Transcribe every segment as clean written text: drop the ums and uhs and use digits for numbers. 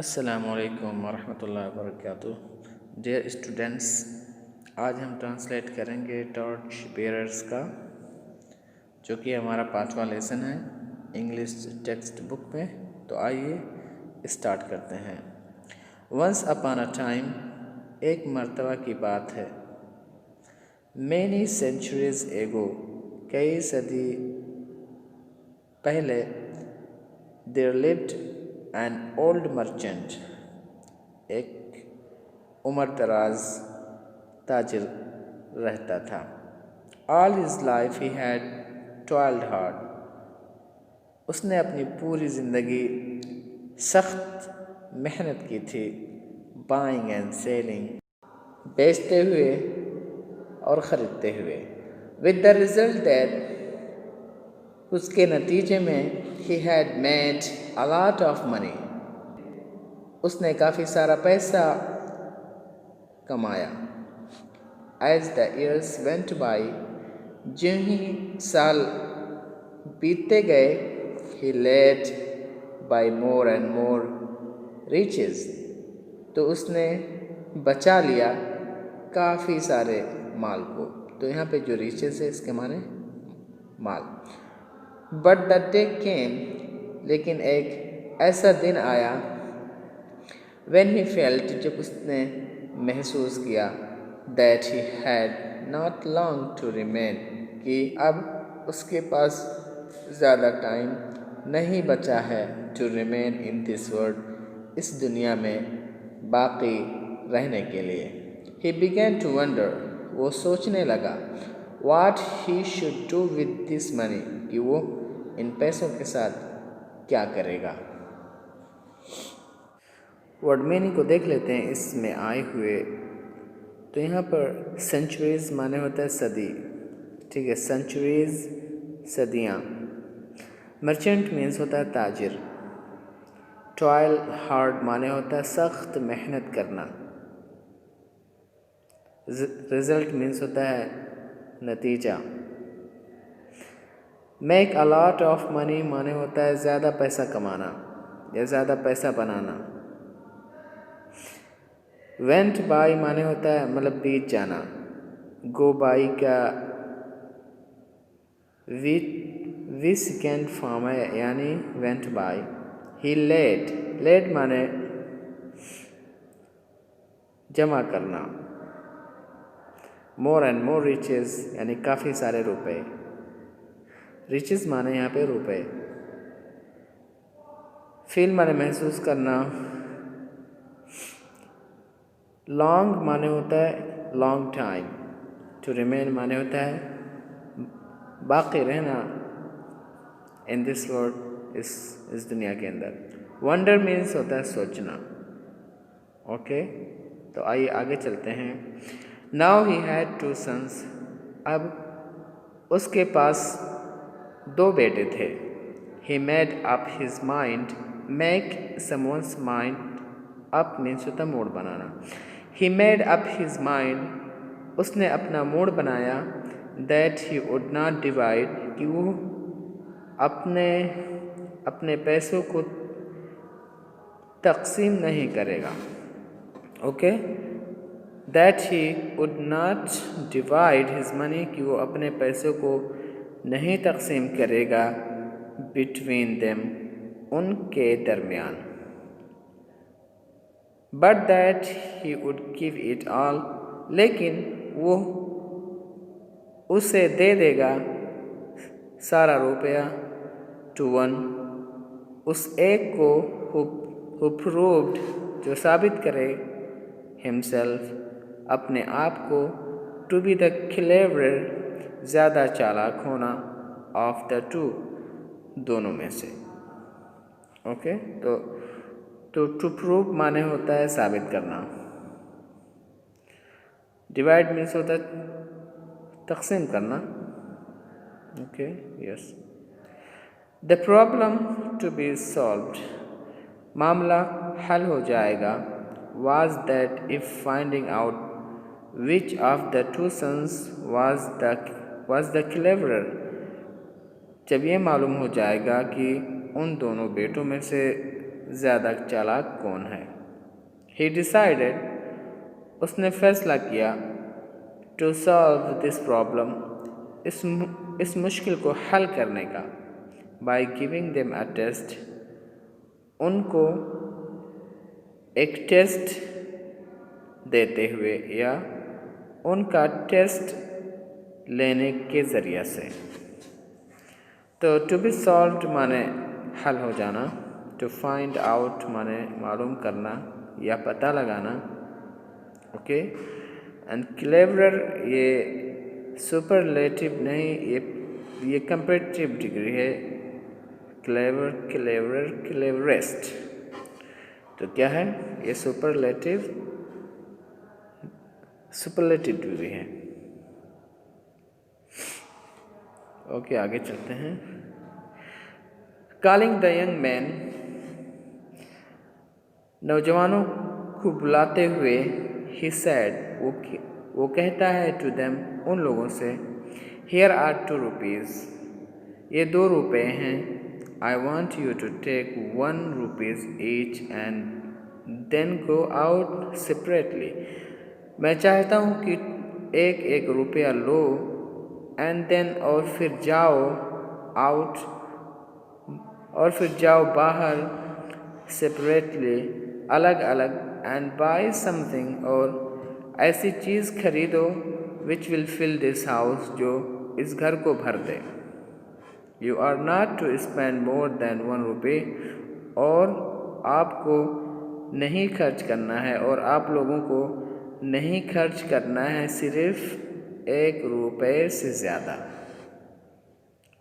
अस्सलामुअलैकुम वरहमतुल्लाहि वबरकातुह। Dear students, आज हम ट्रांसलेट करेंगे टॉर्च बेयरर्स का, जो कि हमारा 5वां लेसन है इंग्लिश टेक्स्ट बुक में। तो आइए स्टार्ट करते हैं। वंस अपॉन अ टाइम, एक मर्तबा की बात है। मैनी सेंचुरीज एगो, कई सदी पहले। There lived an old merchant, एक उम्र दराज ताजिर रहता था। All his life he had toiled hard, उसने अपनी पूरी ज़िंदगी सख्त मेहनत की थी। बाइंग एंड सेलिंग, बेचते हुए और ख़रीदते हुए। विद द रिज़ल्ट दैट, उसके नतीजे में ही had made a lot of money, उसने काफ़ी सारा पैसा कमाया। As the years went by, ज्यों ही साल बीतते गए, he led by more and more riches, तो उसने बचा लिया काफ़ी सारे माल को। तो यहाँ पे जो रिचेस है इसके माने माल। बट द डे केम, लेकिन एक ऐसा दिन आया, when he felt, जब उसने महसूस किया, that he had not long to remain, कि अब उसके पास ज़्यादा टाइम नहीं बचा है to remain in this world, इस दुनिया में बाकी रहने के लिए। He began to wonder, वो सोचने लगा, what he should do with this money, कि वो इन पैसों के साथ क्या करेगा। वर्ड मीनिंग को देख लेते हैं इसमें आए हुए। तो यहाँ पर सेंचुरीज माने होता है सदी, ठीक है। सेंचुरीज सदियाँ। मर्चेंट मीन्स होता है ताजिर। टॉयल हार्ड माने होता है सख्त मेहनत करना। रिजल्ट मीन्स होता है नतीजा। Make a lot of money माने होता है ज़्यादा पैसा कमाना या ज़्यादा पैसा बनाना। वेंट बाई माने होता है मतलब बीत जाना। गो बाई का वी सेकेंड फॉर्म है, यानी went by. He led, led माने जमा करना। मोर एंड मोर रिचेस, यानी काफ़ी सारे रुपए। रिचेस माने यहाँ पे रुपए। फील माने महसूस करना। लॉन्ग माने होता है लॉन्ग टाइम। टू रिमेन माने होता है बाकी रहना इन दिस वर्ल्ड, इस दुनिया के अंदर। वंडर मीन्स होता है सोचना। ओके, तो आइए आगे चलते हैं। नाउ ही हैड 2 सन्स, अब उसके पास 2 बेटे थे। He made up his mind, make someone's mind up means होता मूड बनाना। He made up his mind, उसने अपना मूड बनाया। That he would not divide, कि वो अपने पैसों को तकसीम नहीं करेगा। Okay, that he would not divide his money, कि वो अपने पैसों को नहीं तकसीम करेगा बिटवीन देम, उनके दरमियान। But that he would give it all, लेकिन वो उसे दे देगा सारा रुपया टू वन, उस एक को हु प्रूव्ड, जो साबित करे हिमसेल्फ, अपने आप को, टू बी द क्लेवर, ज़्यादा चालाक होना, ऑफ द टू, दोनों में से। ओके, तो टू प्रूव माने होता है साबित करना। डिवाइड मीन्स होता है तकसीम करना। Okay, yes. The problem to be solved, मामला हल हो जाएगा। Was that if finding out which of the 2 sons was the cleverer, जब ये मालूम हो जाएगा कि उन दोनों बेटों में से ज़्यादा चालाक कौन है। He decided, उसने फैसला किया, to solve this problem, इस मुश्किल को हल करने का, by giving them a test, उनको एक टेस्ट देते हुए या उनका टेस्ट लेने के ज़रिए से। तो टू बी सॉल्व्ड माने हल हो जाना, टू फाइंड आउट माने मालूम करना या पता लगाना, ओके। एंड क्लेवरर ये सुपरलेटिव नहीं, ये कंपैरेटिव डिग्री है। क्लेवर, क्लेवरर, क्लेवरेस्ट, तो क्या है ये सुपरलेटिव डिग्री है। ओके, आगे चलते हैं। कॉलिंग द यंग मैन, नौजवानों को बुलाते हुए, ही सैड, वो कहता है टू देम, उन लोगों से, हियर आर 2 रुपीज़, ये 2 रुपये हैं। I want you to take 1 rupees each and then go out separately, मैं चाहता हूँ कि एक एक रुपया लो एंड देन, और फिर जाओ आउट, और फिर जाओ बाहर, सेपरेटली, अलग अलग, एंड बाय समथिंग, और ऐसी चीज़ खरीदो, which will fill this house, जो इस घर को भर दे। You are not to spend more than 1 रुपये, और आपको नहीं खर्च करना है, और आप लोगों को नहीं खर्च करना है सिर्फ 1 रुपये से ज़्यादा।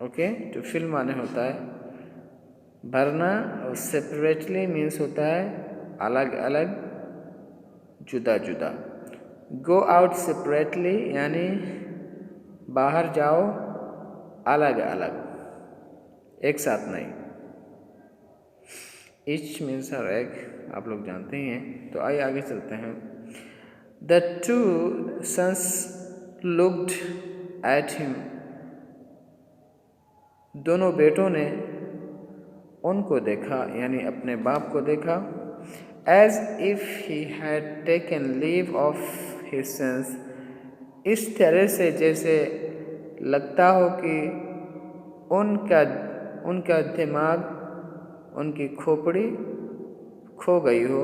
ओके, तो फिल माने होता है भरना, और सेपरेटली मीन्स होता है अलग अलग, जुदा जुदा। गो आउट सेपरेटली यानी बाहर जाओ अलग अलग, एक साथ नहीं। ईच मीन्स हर एक, आप लोग जानते ही हैं। तो आइए आगे चलते हैं। The 2 sons looked at him, दोनों बेटों ने उनको देखा यानी अपने बाप को देखा। As if he had taken leave of his sons, इस तरह से जैसे लगता हो कि उनका दिमाग, उनकी खोपड़ी खो गई हो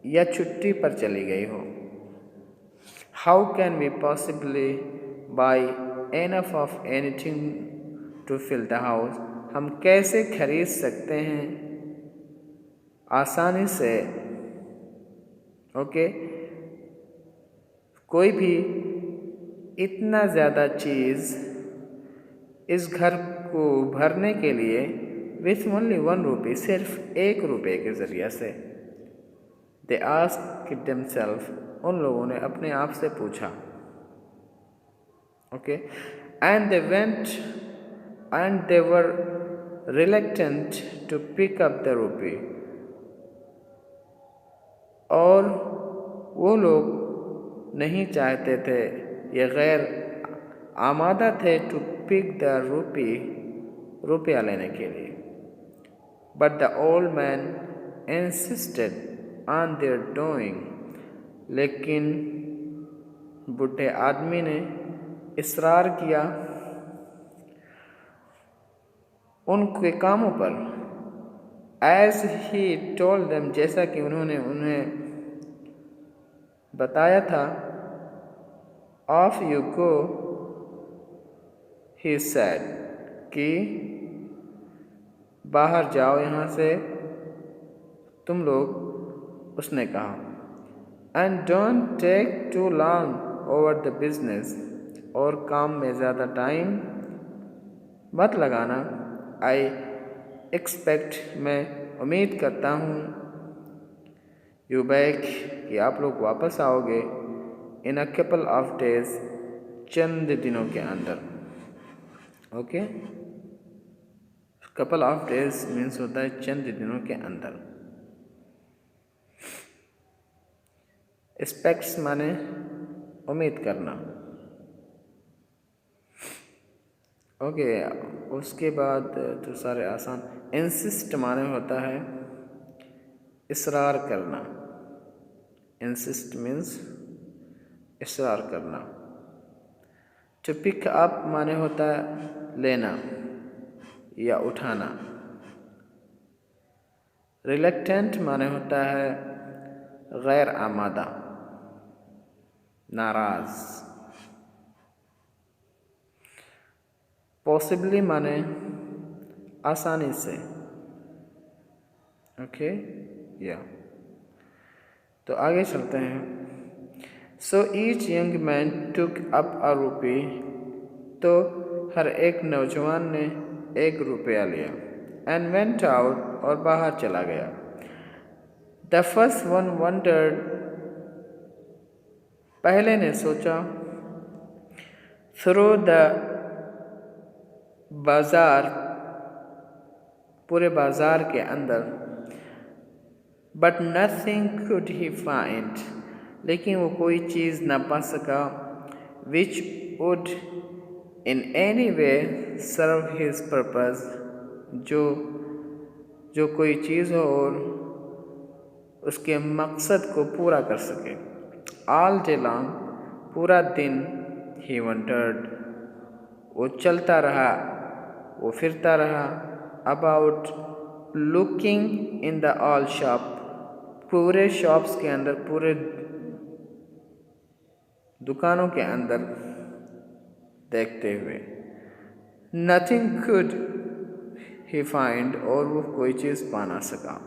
या छुट्टी पर चली गई हो। How can we possibly buy enough of anything to fill the house, हम कैसे खरीद सकते हैं आसानी से, ओके, कोई भी इतना ज़्यादा चीज़ इस घर को भरने के लिए, विथ ओनली 1 रुपी, सिर्फ 1 रुपये के ज़रिए से। दे आस्क्ड देमसेल्फ, उन लोगों ने अपने आप से पूछा, okay. And they went and they were reluctant to pick up the rupee, और वो लोग नहीं चाहते थे, ये गैर आमादा थे, टू पिक द रुपी, रुपया लेने के लिए। But the old man insisted on their doing, लेकिन बूढ़े आदमी ने इसरार किया उनके कामों पर। एज ही टोल्ड देम, जैसा कि उन्होंने उन्हें बताया था। Off you go, he said, कि बाहर जाओ यहाँ से तुम लोग, उसने कहा। And don't take too long over the business, और काम में ज़्यादा टाइम मत लगाना। आई एक्सपेक्ट, मैं उम्मीद करता हूँ, यू बैक, कि आप लोग वापस आओगे, इन अ कपल ऑफ डेज, चंद दिनों के अंदर। Okay, couple of days means होता है चंद दिनों के अंदर। एक्सपेक्ट्स माने उम्मीद करना। ओके, उसके बाद तो सारे आसान। इंसिस्ट माने होता है इसरार करना। इंसिस्ट मीन्स इसरार करना। टू पिक अप माने होता है लेना या उठाना। रिलक्टेंट माने होता है गैर आमादा, नाराज। पॉसिबली माने आसानी से। ओके या तो आगे चलते हैं। So each young man took up अ रूपी, तो हर एक नौजवान ने 1 रुपया लिया। एंड वेंट आउट, और बाहर चला गया। द फर्स्ट वन वंडर्ड, पहले ने सोचा। थ्रू द बाजार, पूरे बाजार के अंदर। But nothing could he find, लेकिन वो कोई चीज़ न पा सका। Which would in any way serve his purpose, जो कोई चीज़ हो और उसके मकसद को पूरा कर सके। ऑल डे लॉन्ग, पूरा दिन। ही वंडर्ड, वो चलता रहा, वो फिरता रहा। About, looking in the all shop, पूरे शॉप्स के अंदर, पूरे दुकानों के अंदर देखते हुए। नथिंग कुड ही फाइंड, और वो कोई चीज़ पा ना सका।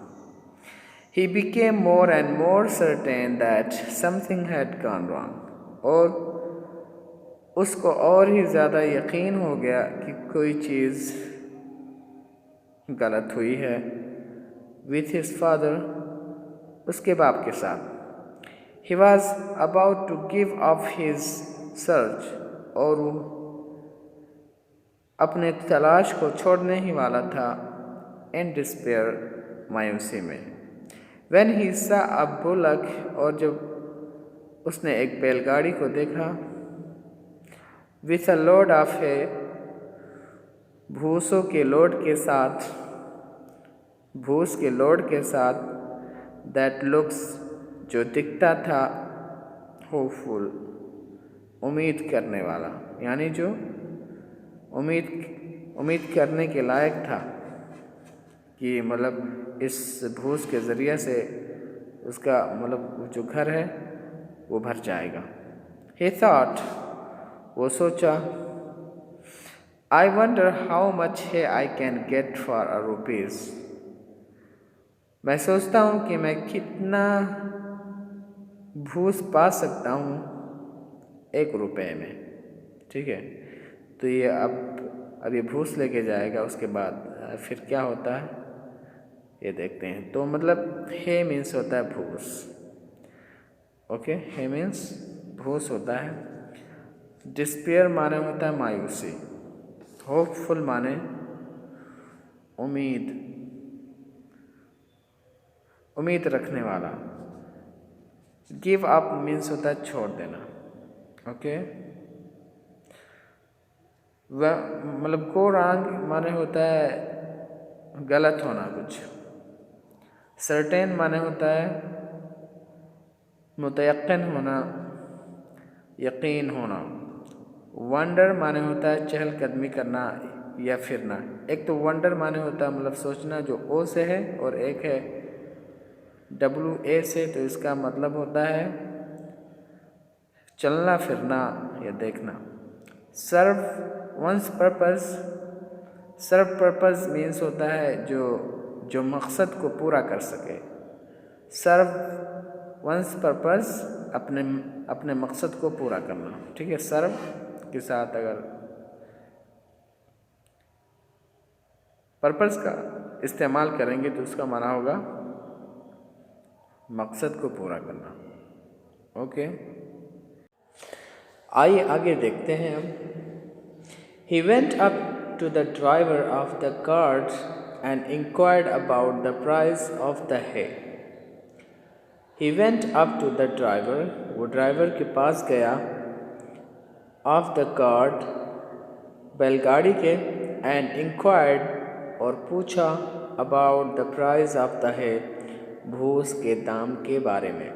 He became more and more certain that something had gone wrong, और उसको और ही ज़्यादा यकीन हो गया कि कोई चीज़ गलत हुई है। विथ हिज फादर, उसके बाप के साथ। He was about to give up his search, और वो अपने तलाश को छोड़ने ही वाला था। इन डिस्पेयर, मायूसी में। व्हेन ही सा अ बुलक, और जब उसने एक बैलगाड़ी को देखा। विथ अ लोड ऑफ है, भूसों के लोड के साथ, भूस के लोड के साथ। दैट लुक्स, जो दिखता था। होपफुल, उम्मीद करने वाला, यानी जो उम्मीद करने के लायक था कि मतलब इस भूस के ज़रिए से उसका मतलब जो घर है वो भर जाएगा। He thought, वो सोचा। I wonder how much hay I can get for a rupees, मैं सोचता हूँ कि मैं कितना भूस पा सकता हूँ 1 रुपये में। ठीक है, तो ये अब ये भूस लेके जाएगा, उसके बाद फिर क्या होता है ये देखते हैं। तो मतलब हे मीन्स होता है भूस। ओके, हे मीन्स भूस होता है। डिस्पेयर माने होता है मायूसी। होपफुल माने उम्मीद रखने वाला। गिव अप मीन्स होता है छोड़ देना। ओके, वह मतलब गो रॉन्ग माने होता है गलत होना कुछ। सर्टेन माने होता है मुतयक्किन होना, यकीन होना। वंडर माने होता है चहलकदमी करना या फिरना। एक तो वंडर माने होता है मतलब सोचना, जो ओ से है, और एक है WA से, तो इसका मतलब होता है चलना फिरना या देखना। सर्व वंस पर्पस, सर्व पर्पस मीन्स होता है जो मकसद को पूरा कर सके। सर्व वंस पर्पस, अपने मकसद को पूरा करना। ठीक है, सर्व के साथ अगर पर्पस का इस्तेमाल करेंगे तो उसका माना होगा मकसद को पूरा करना। ओके, आइए आगे देखते हैं अब। He went up to the driver of the cart and inquired about the price of the hay. He went up to the driver, वो ड्राइवर के पास गया, of the cart, बैलगाड़ी के, एंड इंक्वायर्ड और पूछा about the price of the hay भूस के दाम के बारे में।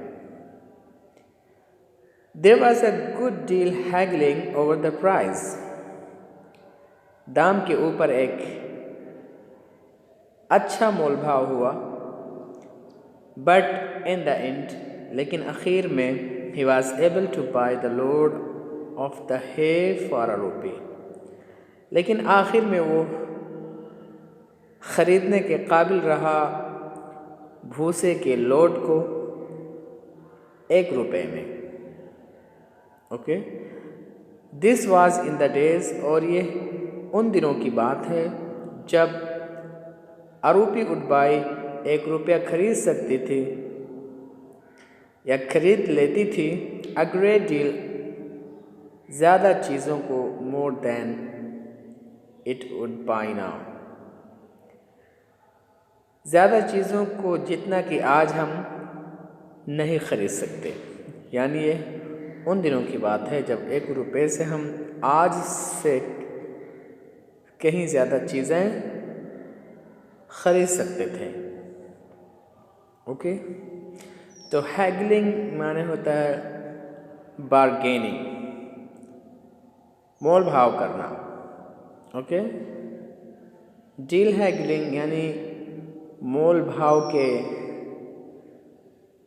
There was a good deal haggling over the price दाम के ऊपर एक अच्छा मोल भाव हुआ। बट इन द एंड लेकिन आखिर में he was able to buy the load of the hay for ₹1 लेकिन आखिर में वो ख़रीदने के काबिल रहा भूसे के लोड को ₹1 में। Okay, this was in the days और ये उन दिनों की बात है जब आरूपी उडबाई ₹1 खरीद सकती थी या खरीद लेती थी। अ ग्रेट डील ज़्यादा चीज़ों को more than it would buy now ज़्यादा चीज़ों को जितना कि आज हम नहीं खरीद सकते। यानी ये उन दिनों की बात है जब ₹1 से हम आज से कहीं ज़्यादा चीज़ें खरीद सकते थे। ओके, तो हैगलिंग माने होता है बार्गेनिंग, मोल भाव करना। ओके, डील हैगलिंग यानी मोल भाव के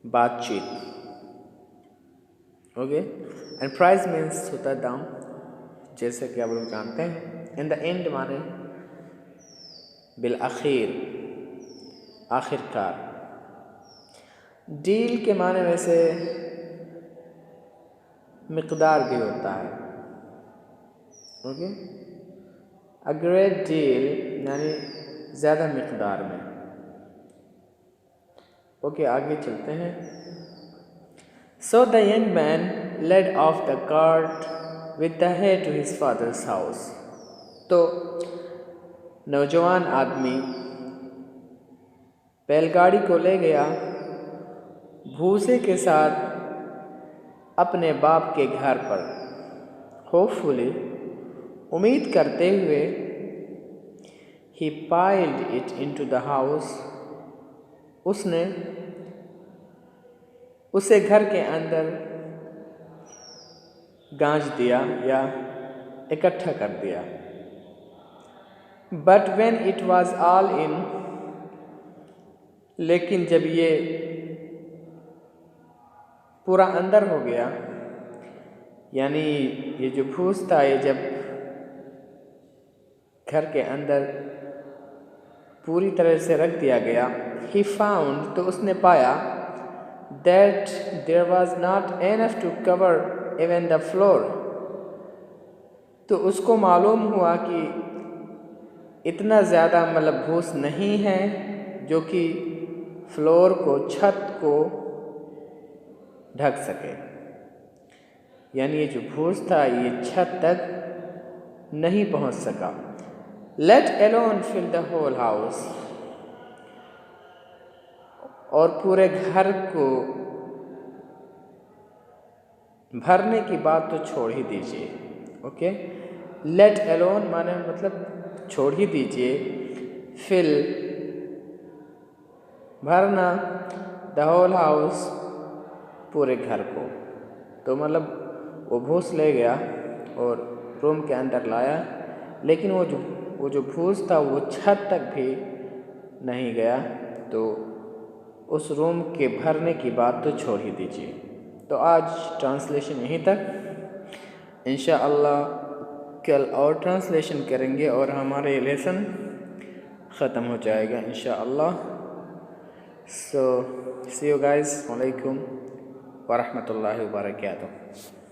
बातचीत। ओके, एंड प्राइस मीन्स होता है दाम, जैसे कि आप लोग जानते हैं। इन द एंड माने बिल आखिर, आखिरकार। डील के माने वैसे मिकदार भी होता है। ओके, अ ग्रेट डील यानी ज़्यादा मिकदार में। ओके, आगे चलते हैं। So the young man led off the cart with the hay to his father's house. तो नौजवान आदमी बैलगाड़ी को ले गया भूसे के साथ अपने बाप के घर पर। होपफुली उम्मीद करते हुए he piled it into the house उसने उसे घर के अंदर गांज दिया या इकट्ठा कर दिया। But when it was all in लेकिन जब ये पूरा अंदर हो गया, यानी ये जो फूस था ये जब घर के अंदर पूरी तरह से रख दिया गया, ही फाउंड तो उसने पाया that there was not enough to cover even the floor. तो उसको मालूम हुआ कि इतना ज़्यादा मतलब भूस नहीं है जो कि फ्लोर को, छत को ढक सके। यानी ये जो भूस था ये छत तक नहीं पहुंच सका। Let alone fill the whole house और पूरे घर को भरने की बात तो छोड़ ही दीजिए। ओके, लेट एलोन माने मतलब छोड़ ही दीजिए, फिल भरना, द होल हाउस पूरे घर को। तो मतलब वो भूस ले गया और रूम के अंदर लाया, लेकिन वो जो भूस था वो छत तक भी नहीं गया। तो उस रूम के भरने की बात तो छोड़ ही दीजिए। तो आज ट्रांसलेशन यहीं तक। इंशाअल्लाह कल और ट्रांसलेशन करेंगे और हमारे लेसन ख़त्म हो जाएगा इंशाअल्लाह। सो सी यू गाइस, वालेकुम व रहमतुल्लाहि व बरकातुहू।